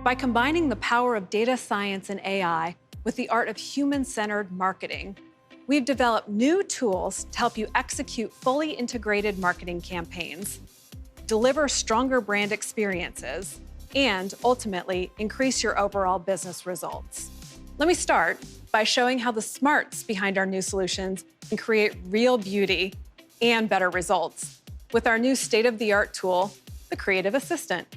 By combining the power of data science and AI with the art of human-centered marketing, we've developed new tools to help you execute fully integrated marketing campaigns, deliver stronger brand experiences, and ultimately increase your overall business results. Let me start by showing how the smarts behind our new solutions can create real beauty and better results with our new state-of-the-art tool, the Creative Assistant.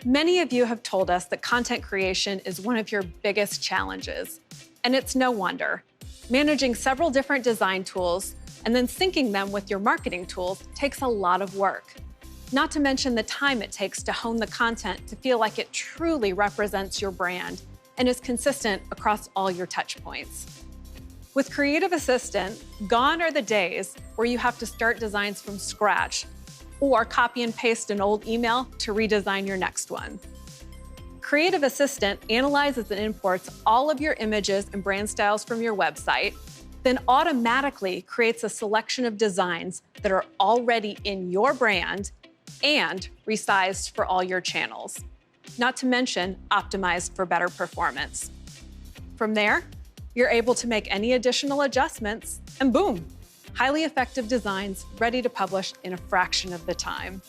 Many of you have told us that content creation is one of your biggest challenges, and it's no wonder. Managing several different design tools and then syncing them with your marketing tools takes a lot of work. Not to mention the time it takes to hone the content to feel like it truly represents your brand and is consistent across all your touch points. With Creative Assistant, gone are the days where you have to start designs from scratch or copy and paste an old email to redesign your next one. Creative Assistant analyzes and imports all of your images and brand styles from your website, then automatically creates a selection of designs that are already in your brand and resized for all your channels, not to mention optimized for better performance. From there, you're able to make any additional adjustments, and boom, highly effective designs ready to publish in a fraction of the time.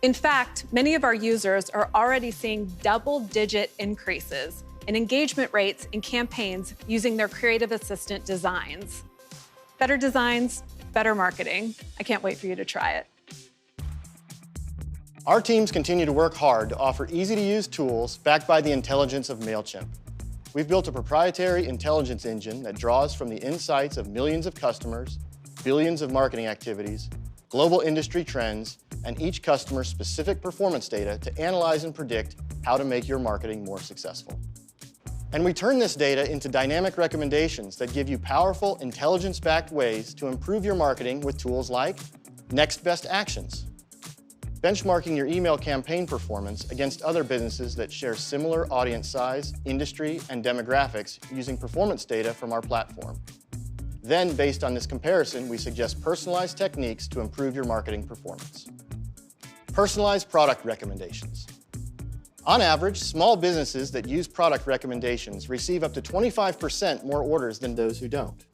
In fact, many of our users are already seeing double-digit increases in engagement rates in campaigns using their Creative Assistant designs. Better designs, better marketing. I can't wait for you to try it. Our teams continue to work hard to offer easy-to-use tools backed by the intelligence of Mailchimp. We've built a proprietary intelligence engine that draws from the insights of millions of customers, billions of marketing activities, global industry trends, and each customer's specific performance data to analyze and predict how to make your marketing more successful. And we turn this data into dynamic recommendations that give you powerful, intelligence-backed ways to improve your marketing with tools like Next Best Actions, benchmarking your email campaign performance against other businesses that share similar audience size, industry, and demographics using performance data from our platform. Then, based on this comparison, we suggest personalized techniques to improve your marketing performance. Personalized product recommendations. On average, small businesses that use product recommendations receive up to 25% more orders than those who don't.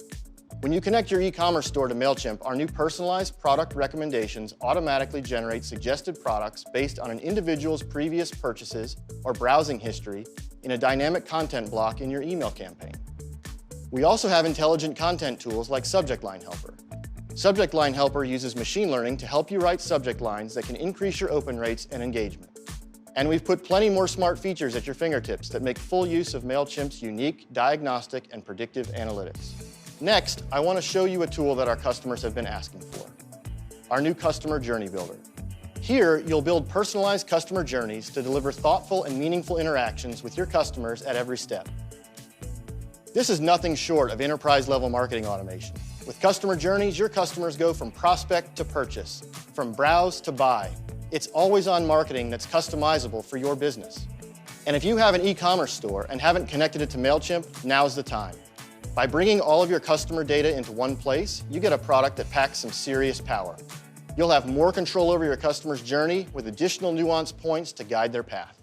When you connect your e-commerce store to Mailchimp, our new personalized product recommendations automatically generate suggested products based on an individual's previous purchases or browsing history in a dynamic content block in your email campaign. We also have intelligent content tools like Subject Line Helper. Subject Line Helper uses machine learning to help you write subject lines that can increase your open rates and engagement. And we've put plenty more smart features at your fingertips that make full use of Mailchimp's unique diagnostic and predictive analytics. Next, I want to show you a tool that our customers have been asking for, our new Customer Journey Builder. Here, you'll build personalized customer journeys to deliver thoughtful and meaningful interactions with your customers at every step. This is nothing short of enterprise-level marketing automation. With customer journeys, your customers go from prospect to purchase, from browse to buy. It's always-on marketing that's customizable for your business. And if you have an e-commerce store and haven't connected it to Mailchimp, now's the time. By bringing all of your customer data into one place, you get a product that packs some serious power. You'll have more control over your customer's journey with additional nuanced points to guide their path.